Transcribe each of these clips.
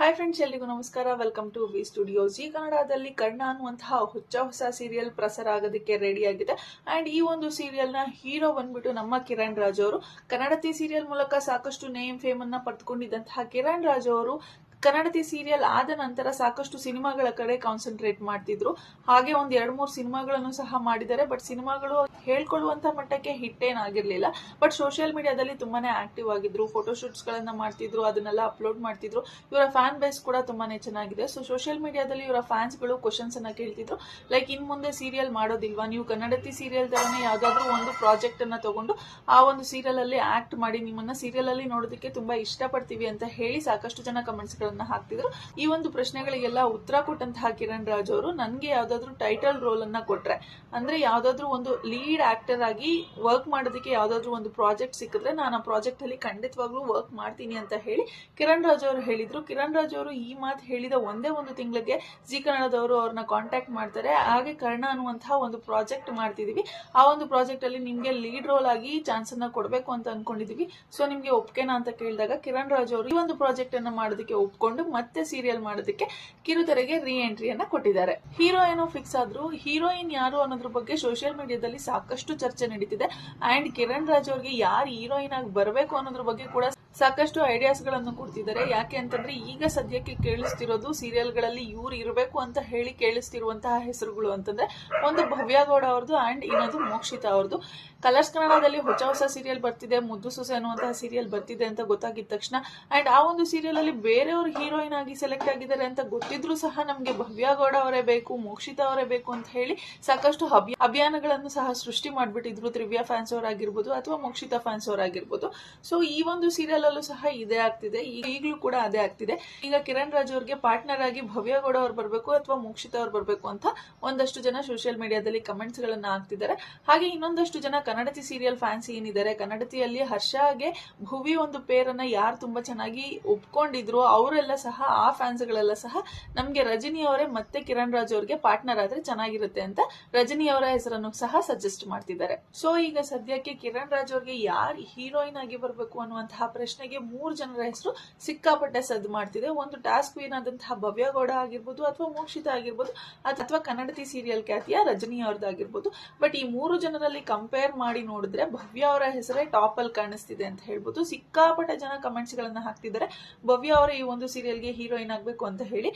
Hi friends, ಎಲ್ರಿಗೂ ನಮಸ್ಕಾರ. Welcome to V studio. Zee ಕನ್ನಡದಲ್ಲಿ ಕರ್ಣ ಅನ್ನುವಂತಹ ಹೊಸ ಸೀರಿಯಲ್ ಪ್ರಸಾರ ಆಗೋದಕ್ಕೆ ರೆಡಿ ಆಗಿದೆ. ಅಂಡ್ ಈ ಒಂದು ಸೀರಿಯಲ್ ನ ಹೀರೋ ಬಂದ್ಬಿಟ್ಟು ನಮ್ಮ ಕಿರಣ್ ರಾಜ್ ಅವರು. ಕನ್ನಡತಿ ಸೀರಿಯಲ್ ಮೂಲಕ ಸಾಕಷ್ಟು ನೇಮ್ ಫೇಮ್ ಅನ್ನ ಪಡೆದುಕೊಂಡಿದ್ದಂತಹ ಕಿರಣ್ ರಾಜ್ ಅವರು ಕನ್ನಡತಿ ಸೀರಿಯಲ್ ಆದ ನಂತರ ಸಾಕಷ್ಟು ಸಿನಿಮಾಗಳ ಕಡೆ ಕಾನ್ಸಂಟ್ರೇಟ್ ಮಾಡ್ತಿದ್ರು. ಹಾಗೆ ಒಂದ್ 2-3 ಸಿನಿಮಾಗಳನ್ನು ಸಹ ಮಾಡಿದ್ದಾರೆ. ಬಟ್ ಸಿನಿಮಾಗಳು ಹೇಳ್ಕೊಳ್ಳುವಂತ ಮಟ್ಟಕ್ಕೆ ಹಿಟ್ ಏನಾಗಿರ್ಲಿಲ್ಲ. ಬಟ್ ಸೋಷಿಯಲ್ ಮೀಡಿಯಾದಲ್ಲಿ ತುಂಬಾನೇ ಆಕ್ಟಿವ್ ಆಗಿದ್ರು, ಫೋಟೋಶೂಟ್ಸ್ ಗಳನ್ನ ಮಾಡ್ತಿದ್ರು, ಅದನ್ನೆಲ್ಲ ಅಪ್ಲೋಡ್ ಮಾಡ್ತಿದ್ರು. ಇವರ ಫ್ಯಾನ್ ಬೇಸ್ ಕೂಡ ತುಂಬಾನೇ ಚೆನ್ನಾಗಿದೆ. ಸೊ ಸೋಷಿಯಲ್ ಮೀಡಿಯಾದಲ್ಲಿ ಇವರ ಫ್ಯಾನ್ಸ್ ಗಳು ಕ್ವಶನ್ಸ್ ಅನ್ನ ಕೇಳ್ತಿದ್ರು, ಲೈಕ್ ಇನ್ ಮುಂದೆ ಸೀರಿಯಲ್ ಮಾಡೋದಿಲ್ವಾ, ನೀವು ಕನ್ನಡತಿ ಸೀರಿಯಲ್ ತರನೇ ಯಾವ್ದಾದ್ರು ಒಂದು ಪ್ರಾಜೆಕ್ಟ್ ಅನ್ನ ತಗೊಂಡು ಆ ಒಂದು ಸೀರಿಯಲ್ ಅಲ್ಲಿ ಆಕ್ಟ್ ಮಾಡಿ, ನಿಮ್ಮನ್ನ ಸೀರಿಯಲ್ ಅಲ್ಲಿ ನೋಡೋದಕ್ಕೆ ತುಂಬಾ ಇಷ್ಟಪಡ್ತೀವಿ ಅಂತ ಹೇಳಿ ಸಾಕಷ್ಟು ಜನ ಕಮೆಂಟ್ಸ್ ಹಾಕ್ತಿದ್ರು. ಈ ಒಂದು ಪ್ರಶ್ನೆಗಳಿಗೆಲ್ಲ ಉತ್ತರ ಕೊಟ್ಟಂತಹ ಕಿರಣ್ ರಾಜ್ ಅವರು, ನನ್ಗೆ ಯಾವ್ದಾದ್ರು ಟೈಟಲ್ ರೋಲ್ ಅನ್ನ ಕೊಟ್ರೆ, ಅಂದ್ರೆ ಯಾವ್ದಾದ್ರು ಒಂದು ಲೀಡ್ ಆಕ್ಟರ್ ಆಗಿ ವರ್ಕ್ ಮಾಡೋದಕ್ಕೆ ಯಾವ್ದಾದ್ರು ಒಂದು ಪ್ರಾಜೆಕ್ಟ್ ಸಿಕ್ಕಿದ್ರೆ ನಾನು ಆ ಪ್ರಾಜೆಕ್ಟ್ ಅಲ್ಲಿ ಖಂಡಿತವಾಗ್ಲೂ ವರ್ಕ್ ಮಾಡ್ತೀನಿ ಅಂತ ಹೇಳಿ ಕಿರಣ್ ರಾಜ್ ಅವರು ಹೇಳಿದ್ರು. ಕಿರಣ್ ರಾಜ್ ಅವರು ಈ ಮಾತು ಹೇಳಿದ ಒಂದೇ ಒಂದು ತಿಂಗಳಿಗೆ ಜಿ ಕನ್ನಡದವರು ಅವ್ರನ್ನ ಕಾಂಟ್ಯಾಕ್ಟ್ ಮಾಡ್ತಾರೆ. ಹಾಗೆ ಕರ್ಣ ಅನ್ನುವಂತಹ ಒಂದು ಪ್ರಾಜೆಕ್ಟ್ ಮಾಡ್ತಿದೀವಿ, ಆ ಒಂದು ಪ್ರಾಜೆಕ್ಟ್ ಅಲ್ಲಿ ನಿಮ್ಗೆ ಲೀಡ್ ರೋಲ್ ಆಗಿ ಚಾನ್ಸ್ ಅನ್ನ ಕೊಡ್ಬೇಕು ಅಂತ ಅನ್ಕೊಂಡಿದೀವಿ, ಸೊ ನಿಮ್ಗೆ ಒಪ್ಕೆನಾ ಅಂತ ಕೇಳಿದಾಗ ಕಿರಣ್ ರಾಜ್ ಅವರು ಈ ಒಂದು ಪ್ರಾಜೆಕ್ಟ್ ಅನ್ನ ಮಾಡೋದಕ್ಕೆ ಒಪ್ಕೊಂಡು ಮತ್ತೆ ಸೀರಿಯಲ್ ಮಾಡೋದಕ್ಕೆ ಕಿರುತೆರೆಗೆ ರೀ ಎಂಟ್ರಿಯನ್ನ ಕೊಟ್ಟಿದ್ದಾರೆ. ಹೀರೋ ಏನೋ ಫಿಕ್ಸ್ ಆದ್ರೂ ಹೀರೋಯಿನ್ ಯಾರು ಅನ್ನೋದ್ರ ಬಗ್ಗೆ ಸೋಷಿಯಲ್ ಮೀಡಿಯಾದಲ್ಲಿ ಸಾಕಷ್ಟು ಚರ್ಚೆ ನಡೀತಿದೆ. ಅಂಡ್ ಕಿರಣ್ ರಾಜ್ ಅವ್ರಿಗೆ ಯಾರು ಹೀರೋಯಿನ್ ಆಗಿ ಬರಬೇಕು ಅನ್ನೋದ್ರ ಬಗ್ಗೆ ಕೂಡ ಸಾಕಷ್ಟು ಐಡಿಯಾಸ್ ಗಳನ್ನು ಕೊಡ್ತಿದ್ದಾರೆ. ಯಾಕೆ ಅಂತಂದ್ರೆ ಈಗ ಸದ್ಯಕ್ಕೆ ಕೇಳಿಸ್ತಿರೋದು ಸೀರಿಯಲ್ ಗಳಲ್ಲಿ ಇವ್ರು ಇರಬೇಕು ಅಂತ ಹೇಳಿ ಕೇಳಿಸ್ತಿರುವಂತಹ ಹೆಸರುಗಳು ಅಂತಂದ್ರೆ ಒಂದು ಭವ್ಯ ಗೌಡ ಅವ್ರದ್ದು ಅಂಡ್ ಇನ್ನೊಂದು ಮೋಕ್ಷಿತಾ ಅವ್ರದ್ದು. ಕಲರ್ಸ್ ಕನ್ನಡದಲ್ಲಿ ಹೊಸ ಸೀರಿಯಲ್ ಬರ್ತಿದೆ, ಮುದ್ದು ಸೊಸೆ ಅನ್ನುವಂತಹ ಸೀರಿಯಲ್ ಬರ್ತಿದೆ ಅಂತ ಗೊತ್ತಾಗಿದ ತಕ್ಷಣ ಅಂಡ್ ಆ ಒಂದು ಸೀರಿಯಲ್ ಅಲ್ಲಿ ಬೇರೆಯವರು ಹೀರೋಯಿನ್ ಆಗಿ ಸೆಲೆಕ್ಟ್ ಆಗಿದ್ದಾರೆ ಅಂತ ಗೊತ್ತಿದ್ರು ಸಹ ನಮ್ಗೆ ಭವ್ಯ ಗೌಡ ಅವರೇ ಬೇಕು, ಮೋಕ್ಷಿತಾ ಅವರೇ ಬೇಕು ಅಂತ ಹೇಳಿ ಸಾಕಷ್ಟು ಅಭಿಯಾನಗಳನ್ನು ಸಹ ಸೃಷ್ಟಿ ಮಾಡ್ಬಿಟ್ಟಿದ್ರು. ತ್ರಿವ್ಯಾ ಫ್ಯಾನ್ಸ್ ಅವರಾಗಿರ್ಬೋದು ಅಥವಾ ಮೋಕ್ಷಿತಾ ಫ್ಯಾನ್ಸ್ ಅವರಾಗಿರ್ಬೋದು. ಸೊ ಈ ಒಂದು ಸೀರಿಯಲ್ ಅಲ್ಲೂ ಸಹ ಇದೇ ಆಗ್ತಿದೆ, ಈಗಲೂ ಕೂಡ ಅದೇ ಆಗ್ತಿದೆ. ಈಗ ಕಿರಣ್ ರಾಜ್ ಅವ್ರಿಗೆ ಪಾರ್ಟ್ನರ್ ಆಗಿ ಭವ್ಯ ಗೌಡ ಅವ್ರು ಬರ್ಬೇಕು ಅಥವಾ ಮೋಕ್ಷಿತಾ ಅವ್ರು ಬರ್ಬೇಕು ಅಂತ ಒಂದಷ್ಟು ಜನ ಸೋಷಿಯಲ್ ಮೀಡಿಯಾದಲ್ಲಿ ಕಮೆಂಟ್ಸ್ ಗಳನ್ನ ಹಾಕ್ತಿದ್ದಾರೆ. ಹಾಗೆ ಇನ್ನೊಂದಷ್ಟು ಜನ ಕನ್ನಡತಿ ಸೀರಿಯಲ್ ಫ್ಯಾನ್ಸ್ ಏನಿದ್ದಾರೆ, ಕನ್ನಡತಿಯಲ್ಲಿ ಹರ್ಷಗೆ ಭುವಿ ಒಂದು ಪೇರನ್ನ ಯಾರು ತುಂಬಾ ಚೆನ್ನಾಗಿ ಒಪ್ಕೊಂಡಿದ್ರು ಅವರೆಲ್ಲ ಸಹ, ಆ ಫ್ಯಾನ್ಸ್ ಗಳೆಲ್ಲ ಸಹ ನಮ್ಗೆ ರಜನಿ ಅವರೇ ಮತ್ತೆ ಕಿರಣ್ ರಾಜ್ ಅವ್ರಿಗೆ ಪಾರ್ಟ್ನರ್ ಆದ್ರೆ ಚೆನ್ನಾಗಿರುತ್ತೆ ಅಂತ ರಜನಿ ಅವರ ಹೆಸರನ್ನು ಸಹ ಸಜೆಸ್ಟ್ ಮಾಡ್ತಿದ್ದಾರೆ. ಸೊ ಈಗ ಸದ್ಯಕ್ಕೆ ಕಿರಣ್ ರಾಜ್ ಅವ್ರಿಗೆ ಯಾರು ಹೀರೋಯಿನ್ ಆಗಿ ಬರ್ಬೇಕು ಅನ್ನುವಂತಹ ಪ್ರಶ್ನೆಗೆ 3 ಜನರ ಹೆಸರು ಸಿಕ್ಕಾಪಟ್ಟೆ ಸದ್ದು ಮಾಡ್ತಿದೆ. ಒಂದು ಟಾಸ್ಕ್ ಕ್ವೀನ್ ಆದಂತಹ ಭವ್ಯ ಗೌಡ ಆಗಿರ್ಬೋದು, ಅಥವಾ ಮೋಕ್ಷಿತಾ ಆಗಿರ್ಬೋದು, ಅಥವಾ ಕನ್ನಡತಿ ಸೀರಿಯಲ್ ಖ್ಯಾತಿಯ ರಜನಿ ಅವ್ರದ್ದಾಗಿರ್ಬೋದು. ಬಟ್ ಈ 3 ಜನರಲ್ಲಿ ಕಂಪೇರ್ ಮಾಡಿ ನೋಡಿದ್ರೆ ಭವ್ಯ ಅವರ ಹೆಸರೇ ಟಾಪ್ ಅಲ್ಲಿ ಕಾಣಿಸ್ತಿದೆ ಅಂತ ಹೇಳ್ಬೋದು. ಸಿಕ್ಕಾಪಟ್ಟೆ ಜನ ಕಮೆಂಟ್ಸ್ ಗಳನ್ನ ಹಾಕ್ತಿದ್ದಾರೆ ಭವ್ಯ ಅವರ ಈ ಒಂದು ಸೀರಿಯಲ್ಗೆ ಹೀರೋಯಿನ್ ಆಗ್ಬೇಕು ಅಂತ ಹೇಳಿ.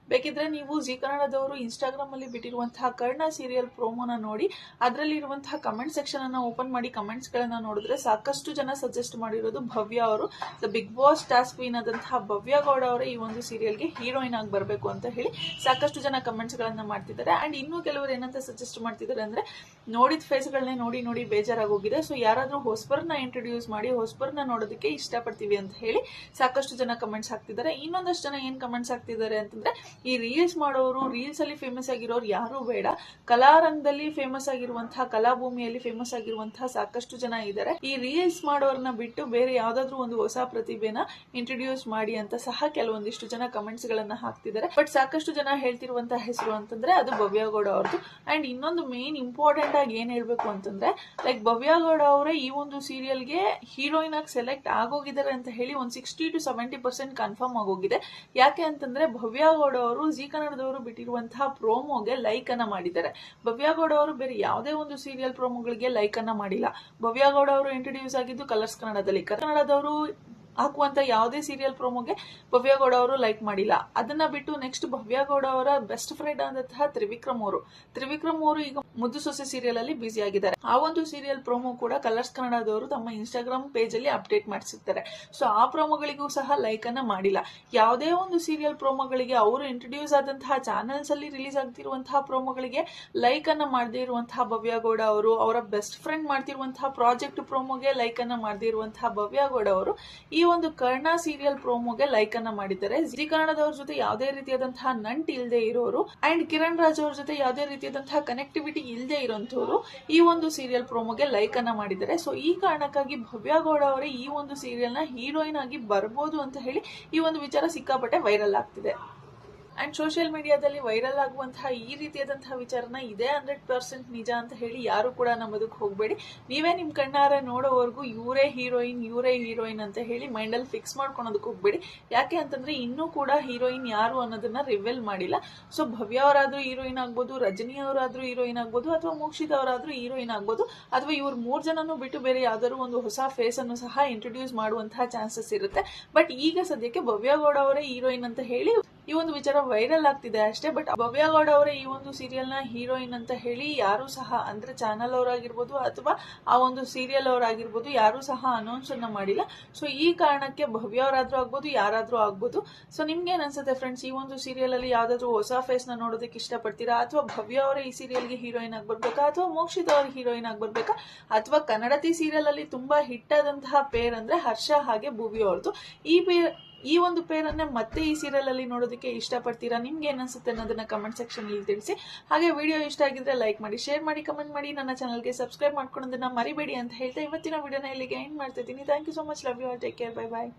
ಬೇಕಿದ್ರೆ ನೀವು ಜಿ ಕನ್ನಡದವರು ಇನ್ಸ್ಟಾಗ್ರಾಮ್ ಅಲ್ಲಿ ಬಿಟ್ಟಿರುವಂತಹ ಕರ್ಣ ಸೀರಿಯಲ್ ಪ್ರೋಮೋನ ನೋಡಿ, ಅದರಲ್ಲಿ ಇರುವಂತಹ ಕಮೆಂಟ್ ಸೆಕ್ಷನ್ ಅನ್ನ ಓಪನ್ ಮಾಡಿ ಕಮೆಂಟ್ಸ್ ಗಳನ್ನ ನೋಡಿದ್ರೆ ಸಾಕಷ್ಟು ಜನ ಸಜೆಸ್ಟ್ ಮಾಡಿರೋದು ಭವ್ಯ ಅವರು, the Bigg Boss task queen ಆದಂತಹ ಭವ್ಯ ಗೌಡ ಅವರೇ ಈ ಒಂದು ಸೀರಿಯಲ್ಗೆ ಹೀರೋಯಿನ್ ಆಗಿ ಬರಬೇಕು ಅಂತ ಹೇಳಿ ಸಾಕಷ್ಟು ಜನ ಕಮೆಂಟ್ಸ್ ಗಳನ್ನ ಮಾಡ್ತಿದ್ದಾರೆ. ಅಂಡ್ ಇನ್ನು ಕೆಲವರು ಏನಂತ ಸಜೆಸ್ಟ್ ಮಾಡ್ತಿದ್ದಾರೆ ಅಂದ್ರೆ, ನೋಡಿದ ಫೇಸ್ ಗಳನ್ನೇ ನೋಡಿ ಬೇಜಾರಾಗೋಗಿದೆ, ಸೊ ಯಾರಾದ್ರೂ ಹೊಸಬರ್ನ ಇಂಟ್ರೊಡ್ಯೂಸ್ ಮಾಡಿ ಹೊಸಬರ್ನ ನೋಡೋದಕ್ಕೆ ಇಷ್ಟಪಡ್ತೀವಿ ಅಂತ ಹೇಳಿ ಸಾಕಷ್ಟು ಜನ ಕಮೆಂಟ್ಸ್ ಹಾಕ್ತಿದ್ದಾರೆ. ಇನ್ನೊಂದಷ್ಟು ಜನ ಏನ್ ಕಮೆಂಟ್ಸ್ ಹಾಕ್ತಿದ್ದಾರೆ ಅಂತಂದ್ರೆ, ಈ ರೀಲ್ಸ್ ಮಾಡೋರು, ರೀಲ್ಸ್ ಅಲ್ಲಿ ಫೇಮಸ್ ಆಗಿರೋರು ಯಾರು ಬೇಡ, ಕಲಾರಂಗದಲ್ಲಿ ಫೇಮಸ್ ಆಗಿರುವಂತಹ, ಕಲಾಭೂಮಿಯಲ್ಲಿ ಫೇಮಸ್ ಆಗಿರುವಂತಹ ಸಾಕಷ್ಟು ಜನ ಇದ್ದಾರೆ. ಈ ರೀಲ್ಸ್ ಮಾಡೋರ್ನ ಬಿಟ್ಟು ಬೇರೆ ಯಾವ್ದಾದ್ರು ಒಂದು ಹೊಸ ಪ್ರತಿಭೆನ ಇಂಟ್ರೊಡ್ಯೂಸ್ ಮಾಡಿ ಅಂತ ಸಹ ಕೆಲವೊಂದಿಷ್ಟು ಜನ ಕಮೆಂಟ್ಸ್ ಗಳನ್ನ ಹಾಕ್ತಿದ್ದಾರೆ. ಬಟ್ ಸಾಕಷ್ಟು ಜನ ಹೇಳ್ತಿರುವಂತಹ ಹೆಸರು ಅಂತಂದ್ರೆ ಅದು ಭವ್ಯ ಗೌಡ ಅವ್ರದ್ದು. ಅಂಡ್ ಇನ್ನೊಂದು ಮೇನ್ ಇಂಪಾರ್ಟೆಂಟ್ ಆಗಿ ಏನ್ ಹೇಳ್ಬೇಕು ಅಂತಂದ್ರೆ, ಲೈಕ್ ಭವ್ಯ ಗೌಡ ಅವರೇ ಈ ಒಂದು ಸೀರಿಯಲ್ಗೆ ಹೀರೋಯಿನ್ ಆಗಿ ಸೆಲೆಕ್ಟ್ ಆಗೋಗಿದ್ದಾರೆ ಅಂತ ಹೇಳಿ ಒಂದು 60 to 70% ಕನ್ಫರ್ಮ್ ಆಗೋಗಿದೆ. ಯಾಕೆ ಅಂತಂದ್ರೆ ಭವ್ಯ ಗೌಡ ಅವರು ಜಿ ಕನ್ನಡದವರು ಬಿಟ್ಟಿರುವಂತಹ ಪ್ರೋಮೋಗೆ ಲೈಕ್ ಅನ್ನ ಮಾಡಿದ್ದಾರೆ. ಭವ್ಯ ಗೌಡ ಅವರು ಬೇರೆ ಯಾವುದೇ ಒಂದು ಸೀರಿಯಲ್ ಪ್ರೋಮೋಗಳಿಗೆ ಲೈಕ್ ಅನ್ನ ಮಾಡಿಲ್ಲ. ಭವ್ಯ ಗೌಡ ಅವರು ಇಂಟ್ರೊಡ್ಯೂಸ್ ಆಗಿದ್ದು ಕಲರ್ಸ್ ಕನ್ನಡದಲ್ಲಿ. ಕನ್ನಡದವರು ಹಾಕುವಂತ ಯಾವುದೇ ಸೀರಿಯಲ್ ಪ್ರೋಮೋಗೆ ಭವ್ಯ ಗೌಡ ಅವರು ಲೈಕ್ ಮಾಡಿಲ್ಲ. ಅದನ್ನ ಬಿಟ್ಟು ನೆಕ್ಸ್ಟ್ ಭವ್ಯ ಗೌಡ ಅವರ ಬೆಸ್ಟ್ ಫ್ರೆಂಡ್ ಆದಂತಹ ತ್ರಿವಿಕ್ರಮ್ ಅವರು ಈಗ ಮುದ್ದು ಸೊಸೆ ಸೀರಿಯಲ್ ಅಲ್ಲಿ ಬಿಸಿ ಆಗಿದ್ದಾರೆ. ಆ ಒಂದು ಸೀರಿಯಲ್ ಪ್ರೋಮೋ ಕೂಡ ಕಲರ್ಸ್ ಕನ್ನಡದವರು ತಮ್ಮ ಇನ್ಸ್ಟಾಗ್ರಾಮ್ ಪೇಜ್ ಅಲ್ಲಿ ಅಪ್ಡೇಟ್ ಮಾಡಿಸಿರ್ತಾರೆ. ಸೊ ಆ ಪ್ರೋಮೋಗಳಿಗೂ ಸಹ ಲೈಕ್ ಅನ್ನ ಮಾಡಿಲ್ಲ. ಯಾವುದೇ ಒಂದು ಸೀರಿಯಲ್ ಪ್ರೋಮೋಗಳಿಗೆ, ಅವರು ಇಂಟ್ರೊಡ್ಯೂಸ್ ಆದಂತಹ ಚಾನೆಲ್ಸ್ ಅಲ್ಲಿ ರಿಲೀಸ್ ಆಗ್ತಿರುವಂತಹ ಪ್ರೋಮೋಗಳಿಗೆ ಲೈಕ್ ಅನ್ನ ಮಾಡದೇ ಇರುವಂತಹ ಭವ್ಯ ಗೌಡ ಅವರು, ಅವರ ಬೆಸ್ಟ್ ಫ್ರೆಂಡ್ ಮಾಡ್ತಿರುವಂತಹ ಪ್ರಾಜೆಕ್ಟ್ ಪ್ರೋಮೋಗೆ ಲೈಕ್ ಅನ್ನ ಮಾಡದೇ ಇರುವಂತಹ ಭವ್ಯ ಗೌಡ ಅವರು ಈ ಒಂದು ಕರ್ಣ ಸೀರಿಯಲ್ ಪ್ರೋಮೋಗೆ ಲೈಕ್ ಅನ್ನ ಮಾಡಿದ್ದಾರೆ. ಜಿ ಕನ್ನಡದವ್ರ ಜೊತೆ ಯಾವುದೇ ರೀತಿಯಾದಂತಹ ನಂಟ್ ಇಲ್ಲದೆ ಇರೋರು ಅಂಡ್ ಕಿರಣ್ ರಾಜ್ ಅವ್ರ ಜೊತೆ ಯಾವುದೇ ರೀತಿಯಾದಂತಹ ಕನೆಕ್ಟಿವಿಟಿ ಇಲ್ಲದೆ ಇರೋಂಥವ್ರು ಈ ಒಂದು ಸೀರಿಯಲ್ ಪ್ರೋಮೋಗೆ ಲೈಕ್ ಅನ್ನ ಮಾಡಿದ್ದಾರೆ. ಸೊ ಈ ಕಾರಣಕ್ಕಾಗಿ ಭವ್ಯ ಗೌಡ ಅವರೇ ಈ ಒಂದು ಸೀರಿಯಲ್ ನ ಹೀರೋಯಿನ್ ಆಗಿ ಬರ್ಬೋದು ಅಂತ ಹೇಳಿ ಈ ಒಂದು ವಿಚಾರ ಸಿಕ್ಕಾಪಟ್ಟೆ ವೈರಲ್ ಆಗ್ತಿದೆ. ಅಂಡ್ ಸೋಷಿಯಲ್ ಮೀಡಿಯಾದಲ್ಲಿ ವೈರಲ್ ಆಗುವಂತಹ ಈ ರೀತಿಯಾದಂತಹ ವಿಚಾರನ ಇದೇ 100% ನಿಜ ಅಂತ ಹೇಳಿ ಯಾರು ಕೂಡ ನಂಬೋದಕ್ಕೆ ಹೋಗಬೇಡಿ. ನೀವೇ ನಿಮ್ ಕಣ್ಣಾರೆ ನೋಡೋವರೆಗೂ ಇವರೇ ಹೀರೋಯಿನ್ ಅಂತ ಹೇಳಿ ಮೈಂಡಲ್ಲಿ ಫಿಕ್ಸ್ ಮಾಡ್ಕೊಳೋದಕ್ಕೆ ಹೋಗ್ಬೇಡಿ. ಯಾಕೆ ಅಂತಂದ್ರೆ ಇನ್ನೂ ಕೂಡ ಹೀರೋಯಿನ್ ಯಾರು ಅನ್ನೋದನ್ನ ರಿವೆಲ್ ಮಾಡಿಲ್ಲ. ಸೊ ಭವ್ಯ ಅವರಾದ್ರೂ ಹೀರೋಯಿನ್ ಆಗ್ಬೋದು, ರಜನಿ ಅವರಾದ್ರೂ ಹೀರೋಯಿನ್ ಆಗ್ಬೋದು, ಅಥವಾ ಮೋಕ್ಷಿತ್ ಅವರಾದ್ರೂ ಹೀರೋಯಿನ್ ಆಗ್ಬೋದು, ಅಥವಾ ಇವ್ರು 3 ಜನನು ಬಿಟ್ಟು ಬೇರೆ ಯಾವ್ದಾದ್ರು ಒಂದು ಹೊಸ ಫೇಸ್ ಅನ್ನು ಸಹ ಇಂಟ್ರೊಡ್ಯೂಸ್ ಮಾಡುವಂತಹ ಚಾನ್ಸಸ್ ಇರುತ್ತೆ. ಬಟ್ ಈಗ ಸದ್ಯಕ್ಕೆ ಭವ್ಯ ಗೌಡ ಅವರೇ ಹೀರೋಯಿನ್ ಅಂತ ಹೇಳಿ ಈ ಒಂದು ವಿಚಾರ ವೈರಲ್ ಆಗ್ತಿದೆ ಅಷ್ಟೇ. ಬಟ್ ಭವ್ಯ ಗೌಡ ಅವರೇ ಈ ಒಂದು ಸೀರಿಯಲ್ ನ ಹೀರೋಯಿನ್ ಅಂತ ಹೇಳಿ ಯಾರು ಸಹ ಅಂದ್ರೆ ಚಾನಲ್ ಅವರಾಗಿರ್ಬೋದು ಅಥವಾ ಆ ಒಂದು ಸೀರಿಯಲ್ ಅವರಾಗಿರ್ಬೋದು ಯಾರು ಸಹ ಅನೌನ್ಸ್ ಅನ್ನ ಮಾಡಿಲ್ಲ. ಸೊ ಈ ಕಾರಣಕ್ಕೆ ಭವ್ಯ ಅವರಾದ್ರೂ ಆಗ್ಬೋದು, ಯಾರಾದ್ರೂ ಆಗ್ಬೋದು. ಸೊ ನಿಮ್ಗೆ ಏನ್ ಅನ್ಸುತ್ತೆ ಫ್ರೆಂಡ್ಸ್, ಈ ಒಂದು ಸೀರಿಯಲ್ ಅಲ್ಲಿ ಯಾವ್ದಾದ್ರು ಹೊಸ ಫೇಸ್ ನ ನೋಡೋದಕ್ಕೆ ಇಷ್ಟಪಡ್ತೀರಾ, ಅಥವಾ ಭವ್ಯ ಅವರೇ ಈ ಸೀರಿಯಲ್ಗೆ ಹೀರೋಯಿನ್ ಆಗಿ ಬರ್ಬೇಕಾ, ಅಥವಾ ಮೋಕ್ಷಿತ್ ಅವ್ರಿಗೆ ಹೀರೋಯಿನ್ ಆಗಿ ಬರ್ಬೇಕಾ, ಅಥವಾ ಕನ್ನಡತಿ ಸೀರಿಯಲ್ ಅಲ್ಲಿ ತುಂಬಾ ಹಿಟ್ ಆದಂತಹ ಪೇರ್ ಅಂದ್ರೆ ಹರ್ಷ ಹಾಗೆ ಭುವಿ ಅವ್ರದ್ದು. ಈ ಒಂದು ಪೇರನ್ನೇ ಮತ್ತೆ ಈ ಸೀರಿಯಲ್ ಅಲ್ಲಿ ನೋಡೋದಕ್ಕೆ ಇಷ್ಟಪಡ್ತೀರಾ? ನಿಮ್ಗೆ ಏನ್ ಅನ್ಸುತ್ತೆ ಅನ್ನೋದನ್ನ ಕಮೆಂಟ್ ಸೆಕ್ಷನ್ ಅಲ್ಲಿ ತಿಳಿಸಿ. ಹಾಗೆ ವಿಡಿಯೋ ಇಷ್ಟ ಆಗಿದ್ರೆ ಲೈಕ್ ಮಾಡಿ, ಶೇರ್ ಮಾಡಿ, ಕಮೆಂಟ್ ಮಾಡಿ, ನನ್ನ ಚಾನಲ್ಗೆ ಸಬ್ಸ್ಕ್ರೈಬ್ ಮಾಡ್ಕೊಳ್ಳೋದನ್ನ ಮರಿಬೇಡಿ ಅಂತ ಹೇಳ್ತಾ ಇವತ್ತಿನ ವಿಡಿಯೋನ ಇಲ್ಲಿಗೆ ಎಂಡ್ ಮಾಡ್ತಾ ಇದ್ದೀನಿ. Thank you so much. Love you all. Take care. Bye bye.